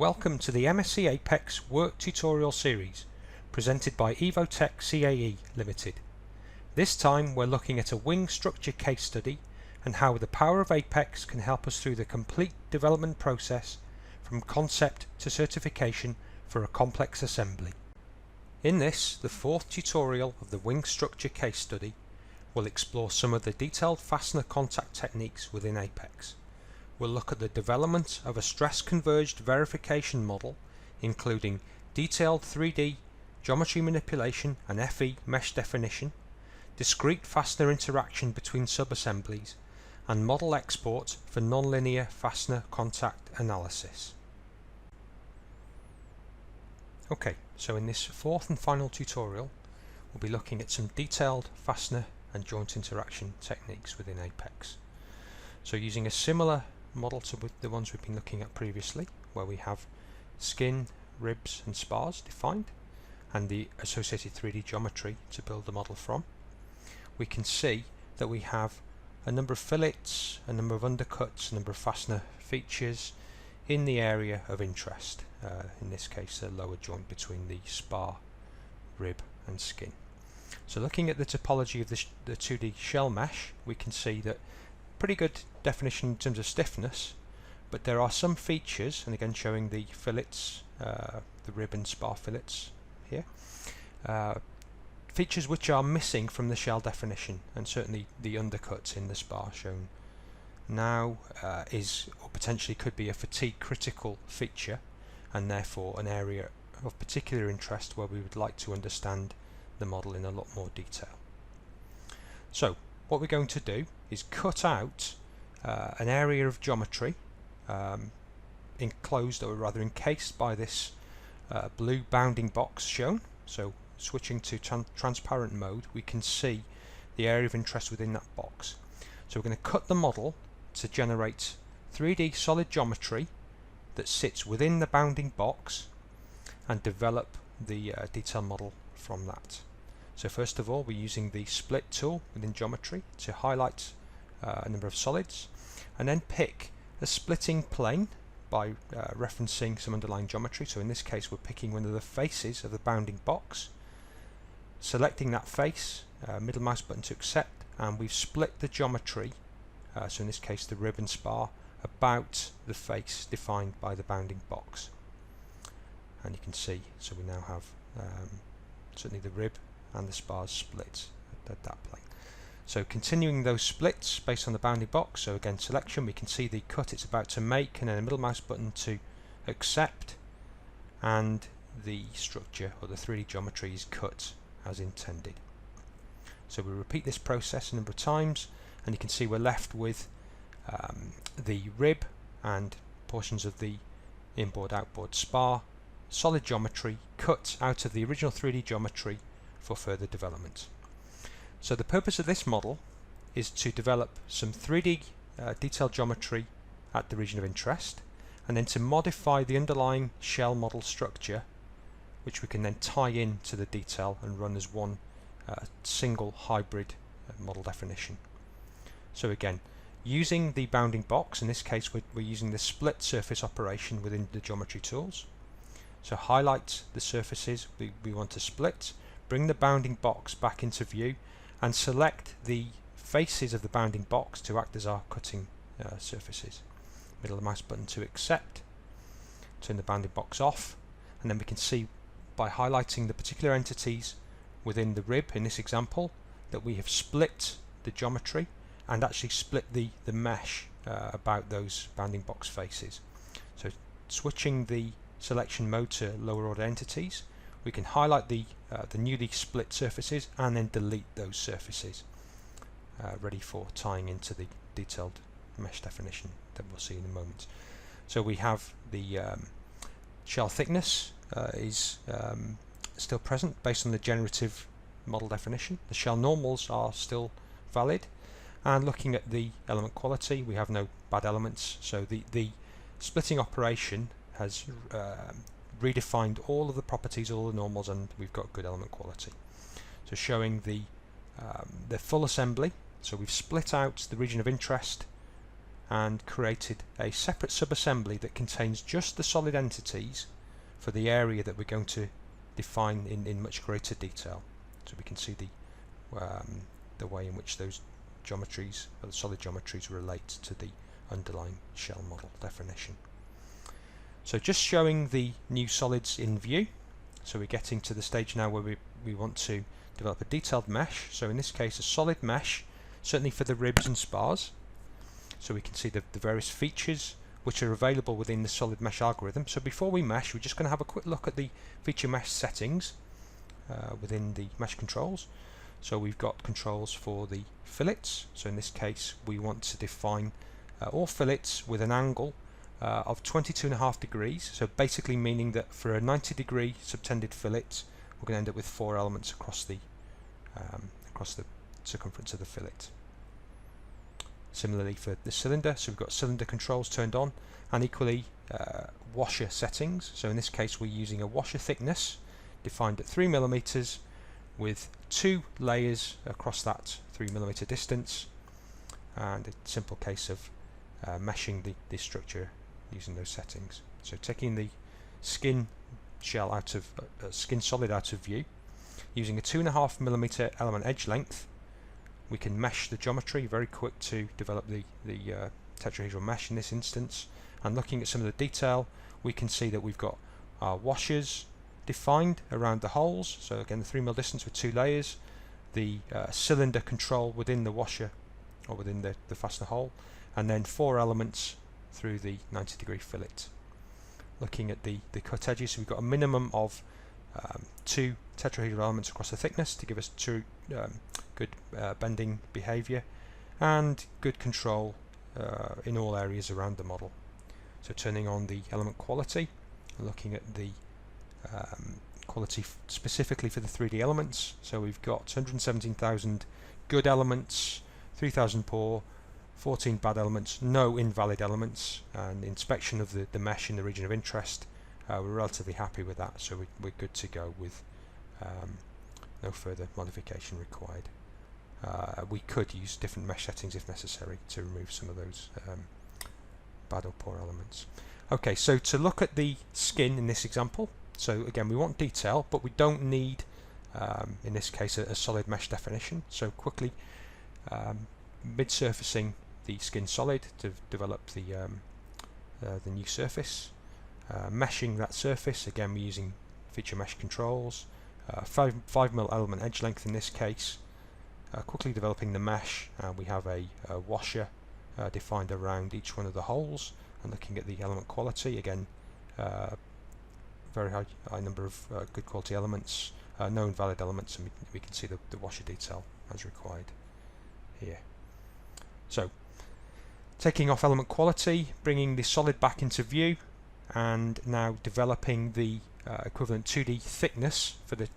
Welcome to the MSc Apex work tutorial series presented by Evotech CAE Ltd. This time we're looking at a wing structure case study and how the power of Apex can help us through the complete development process from concept to certification for a complex assembly. In this, the fourth tutorial of the wing structure case study, we'll explore some of the detailed fastener contact techniques within Apex. We'll look at the development of a stress-converged verification model, including detailed 3D geometry manipulation and FE mesh definition, discrete fastener interaction between sub-assemblies, and model export for nonlinear fastener contact analysis. Okay, so in this fourth and final tutorial, we'll be looking at some detailed fastener and joint interaction techniques within Apex. So using a similar model to the ones we've been looking at previously, where we have skin, ribs and spars defined and the associated 3D geometry to build the model from, we can see that we have a number of fillets, a number of undercuts, a number of fastener features in the area of interest, in this case the lower joint between the spar, rib and skin. So looking at the topology of the 2D shell mesh, we can see that pretty good definition in terms of stiffness, but there are some features, and again showing the fillets, the rib and spar fillets here, features which are missing from the shell definition, and certainly the undercuts in the spar shown now is or potentially could be a fatigue critical feature, and therefore an area of particular interest where we would like to understand the model in a lot more detail. So what we're going to do is cut out an area of geometry enclosed, or rather encased, by this blue bounding box shown. So switching to transparent mode, we can see the area of interest within that box. So we're going to cut the model to generate 3D solid geometry that sits within the bounding box and develop the detailed model from that. So first of all, we're using the split tool within geometry to highlight a number of solids, and then pick a splitting plane by referencing some underlying geometry. So in this case we're picking one of the faces of the bounding box, selecting that face, middle mouse button to accept, and we've split the geometry, so in this case the rib and spar, about the face defined by the bounding box. And you can see, so we now have certainly the rib and the spars split at that plane. So continuing those splits based on the bounding box, so again selection, we can see the cut it's about to make, and then a middle mouse button to accept, and the structure or the 3D geometry is cut as intended. So we repeat this process a number of times, and you can see we're left with the rib and portions of the inboard outboard spar solid geometry cut out of the original 3D geometry for further development. So the purpose of this model is to develop some 3D detailed geometry at the region of interest, and then to modify the underlying shell model structure, which we can then tie in to the detail and run as one single hybrid model definition. So again, using the bounding box, in this case we're using the split surface operation within the geometry tools. So highlight the surfaces we want to split, bring the bounding box back into view, and select the faces of the bounding box to act as our cutting surfaces. Middle mouse button to accept, turn the bounding box off, and then we can see by highlighting the particular entities within the rib in this example that we have split the geometry and actually split the mesh about those bounding box faces. So switching the selection mode to lower order entities, we can highlight the newly split surfaces and then delete those surfaces, ready for tying into the detailed mesh definition that we'll see in a moment. So we have the shell thickness is still present based on the generative model definition. The shell normals are still valid, and looking at the element quality, we have no bad elements, so the splitting operation has redefined all of the properties, all the normals, and we've got good element quality. So showing the full assembly, so we've split out the region of interest and created a separate sub-assembly that contains just the solid entities for the area that we're going to define in much greater detail. So we can see the way in which those geometries, or the solid geometries, relate to the underlying shell model definition. So just showing the new solids in view. So we're getting to the stage now where we want to develop a detailed mesh. So in this case, a solid mesh, certainly for the ribs and spars. So we can see the various features which are available within the solid mesh algorithm. So before we mesh, we're just going to have a quick look at the feature mesh settings within the mesh controls. So we've got controls for the fillets. So in this case, we want to define all fillets with an angle of 22.5 degrees. So basically meaning that for a 90-degree subtended fillet, we're going to end up with 4 elements across the circumference of the fillet. Similarly for the cylinder, so we've got cylinder controls turned on, and equally washer settings. So in this case, we're using a washer thickness defined at 3 mm with 2 layers across that 3 mm distance, and a simple case of meshing the structure using those settings. So taking the skin shell out of skin solid out of view, using a 2.5 mm element edge length, we can mesh the geometry. Very quick to develop the tetrahedral mesh in this instance. And looking at some of the detail, we can see that we've got our washers defined around the holes. So again, the 3 mm distance with 2 layers, the cylinder control within the washer or within the fastener hole, and then 4 elements through the 90-degree fillet. Looking at the cut edges, so we've got a minimum of 2 tetrahedral elements across the thickness to give us good bending behavior and good control in all areas around the model. So turning on the element quality, looking at the quality specifically for the 3D elements. So we've got 117,000 good elements, 3,000 poor, 14 bad elements, no invalid elements, and inspection of the mesh in the region of interest. We're relatively happy with that, so we're good to go with no further modification required. We could use different mesh settings if necessary to remove some of those bad or poor elements. Okay, so to look at the skin in this example, so again we want detail, but we don't need in this case a solid mesh definition. So quickly mid-surfacing the skin solid to develop the new surface, meshing that surface. Again, we're using feature mesh controls, 5 mm element edge length in this case. Quickly developing the mesh, we have a washer defined around each one of the holes, and looking at the element quality, again very high number of good quality elements, no invalid elements, and we can see the washer detail as required here. So taking off element quality, bringing the solid back into view, and now developing the equivalent 2D thickness for the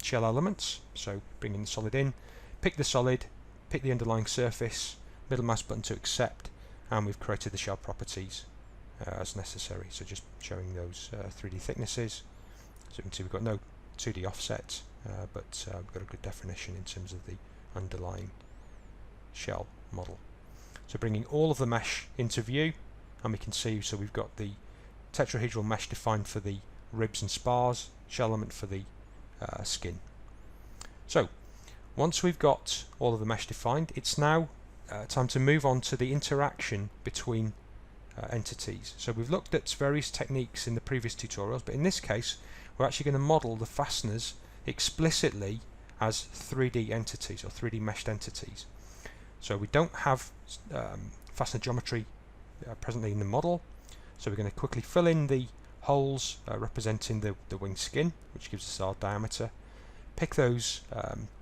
shell elements. So bringing the solid in, pick the solid, pick the underlying surface, middle mouse button to accept, and we've created the shell properties as necessary. So just showing those 3D thicknesses. So you can see we've got no 2D offset, but we've got a good definition in terms of the underlying shell model. So bringing all of the mesh into view, and we can see, so we've got the tetrahedral mesh defined for the ribs and spars, shell element for the skin. So once we've got all of the mesh defined, it's now time to move on to the interaction between entities. So we've looked at various techniques in the previous tutorials, but in this case we're actually going to model the fasteners explicitly as 3D entities or 3D meshed entities. So we don't have fastener geometry presently in the model, so we're going to quickly fill in the holes representing the wing skin, which gives us our diameter, pick those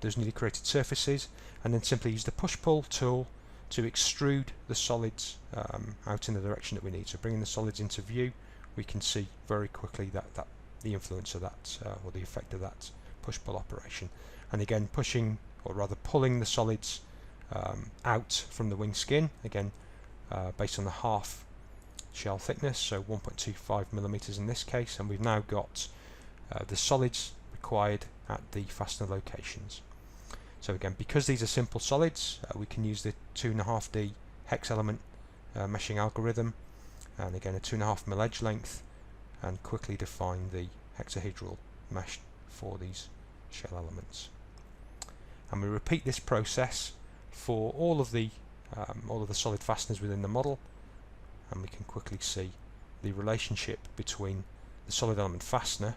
newly created surfaces, and then simply use the push-pull tool to extrude the solids out in the direction that we need. So bringing the solids into view, we can see very quickly that the influence of that or the effect of that push-pull operation. And again, pushing, or rather pulling the solids out from the wing skin, again based on the half shell thickness, so 1.25 mm in this case, and we've now got the solids required at the fastener locations. So again, because these are simple solids, we can use the 2.5D hex element meshing algorithm, and again a 2.5 mm edge length, and quickly define the hexahedral mesh for these shell elements. And we repeat this process for all of the solid fasteners within the model, and we can quickly see the relationship between the solid element fastener,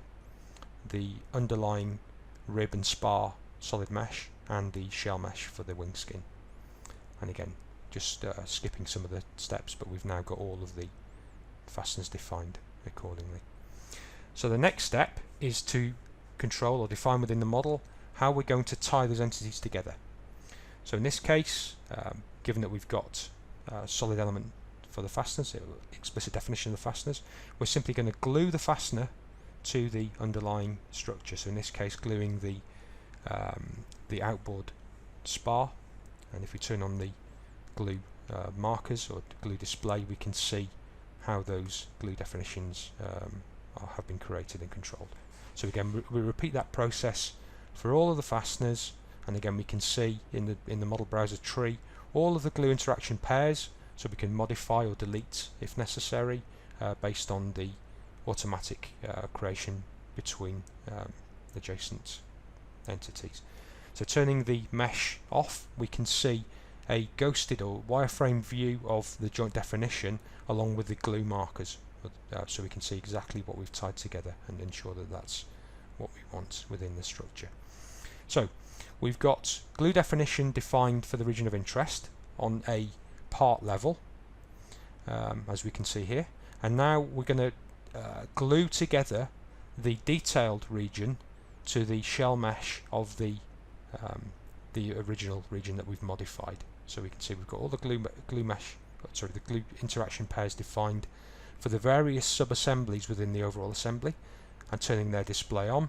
the underlying rib and spar solid mesh, and the shell mesh for the wing skin. And again, just skipping some of the steps, but we've now got all of the fasteners defined accordingly. So the next step is to control or define within the model how we're going to tie those entities together. So in this case, given that we've got solid element for the fasteners, explicit definition of the fasteners, we're simply going to glue the fastener to the underlying structure. So in this case, gluing the outboard spar, and if we turn on the glue markers or glue display, we can see how those glue definitions have been created and controlled. So again, we repeat that process for all of the fasteners, and again we can see in the model browser tree all of the glue interaction pairs, so we can modify or delete if necessary based on the automatic creation between adjacent entities. So turning the mesh off, we can see a ghosted or wireframe view of the joint definition along with the glue markers, so we can see exactly what we've tied together and ensure that that's what we want within the structure. So we've got glue definition defined for the region of interest on a part level, as we can see here, and now we're going to glue together the detailed region to the shell mesh of the original region that we've modified. So we can see we've got all the glue interaction pairs defined for the various sub-assemblies within the overall assembly, and turning their display on,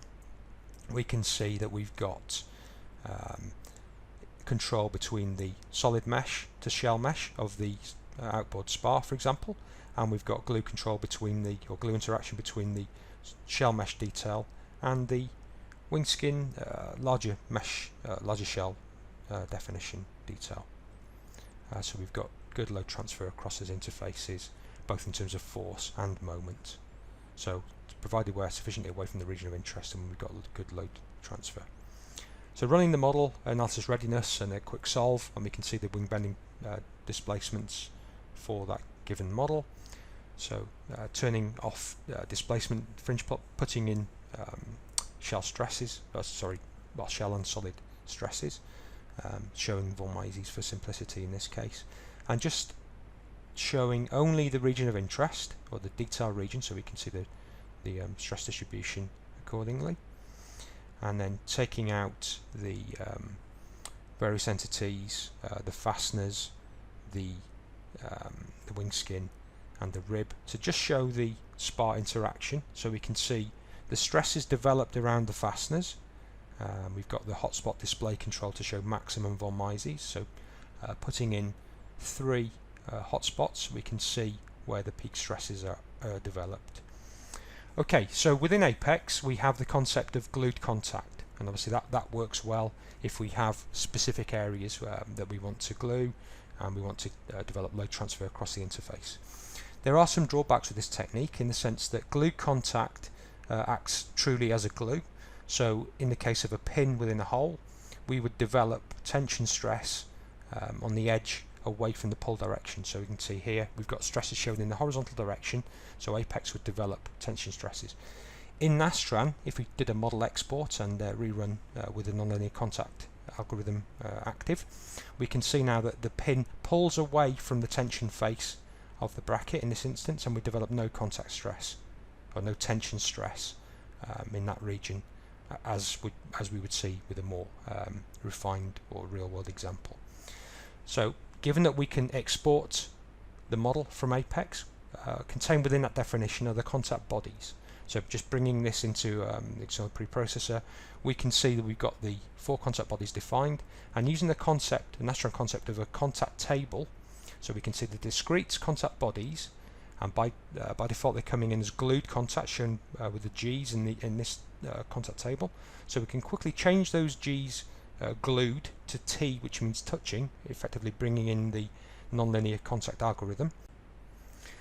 we can see that we've got control between the solid mesh to shell mesh of the outboard spar, for example, and we've got glue control between glue interaction between the shell mesh detail and the wing skin larger shell definition detail. So we've got good load transfer across those interfaces, both in terms of force and moment. So provided we're sufficiently away from the region of interest, and we've got good load transfer. So running the model, analysis readiness, and a quick solve, and we can see the wing bending displacements for that given model. So turning off displacement fringe putting in shell stresses, shell and solid stresses, showing von Mises for simplicity in this case, and just showing only the region of interest, or the detail region, so we can see the stress distribution accordingly, and then taking out the various entities, the fasteners, the wing skin and the rib, to just show the spar interaction, so we can see the stresses developed around the fasteners. We've got the hotspot display control to show maximum von Mises, so putting in 3 hotspots, we can see where the peak stresses are developed. Okay, so within Apex we have the concept of glued contact, and obviously that works well if we have specific areas that we want to glue and we want to develop load transfer across the interface. There are some drawbacks with this technique in the sense that glued contact acts truly as a glue. So in the case of a pin within a hole, we would develop tension stress on the edge away from the pull direction. So we can see here we've got stresses shown in the horizontal direction, so Apex would develop tension stresses. In Nastran, if we did a model export and rerun with the nonlinear contact algorithm active, we can see now that the pin pulls away from the tension face of the bracket in this instance, and we develop no contact stress or no tension stress in that region, as we would see with a more refined or real-world example. So given that we can export the model from Apex, contained within that definition are the contact bodies. So just bringing this into the external preprocessor, we can see that we've got the 4 contact bodies defined, and using the Nastran concept of a contact table, so we can see the discrete contact bodies, and by default they're coming in as glued contact, shown with the G's in this contact table. So we can quickly change those G's glued to T, which means touching, effectively bringing in the nonlinear contact algorithm.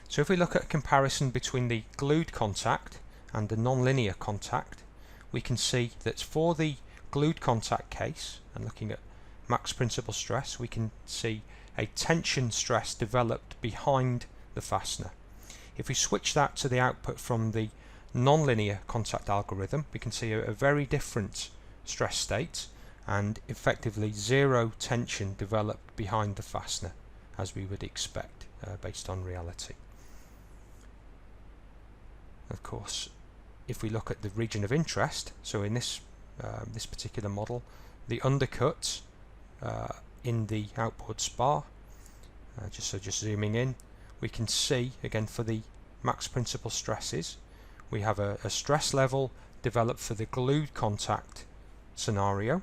So if we look at a comparison between the glued contact and the nonlinear contact, we can see that for the glued contact case, and looking at max principal stress, we can see a tension stress developed behind the fastener. If we switch that to the output from the nonlinear contact algorithm, we can see a very different stress state and effectively zero tension developed behind the fastener, as we would expect based on reality. Of course, if we look at the region of interest, so in this particular model, the undercut in the outboard spar, just zooming in, we can see again for the max principal stresses, we have a stress level developed for the glued contact scenario,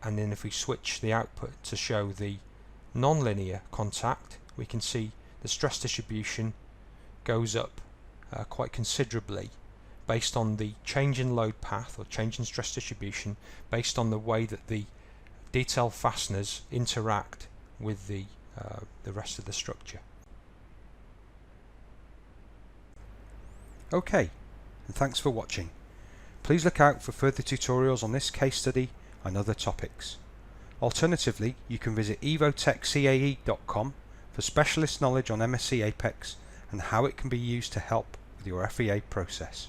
and then if we switch the output to show the nonlinear contact, we can see the stress distribution goes up quite considerably based on the change in load path or change in stress distribution based on the way that the detail fasteners interact with the rest of the structure. Okay, and thanks for watching. Please look out for further tutorials on this case study and other topics. Alternatively, you can visit Evotech CAE.com for specialist knowledge on MSc Apex and how it can be used to help with your FEA process.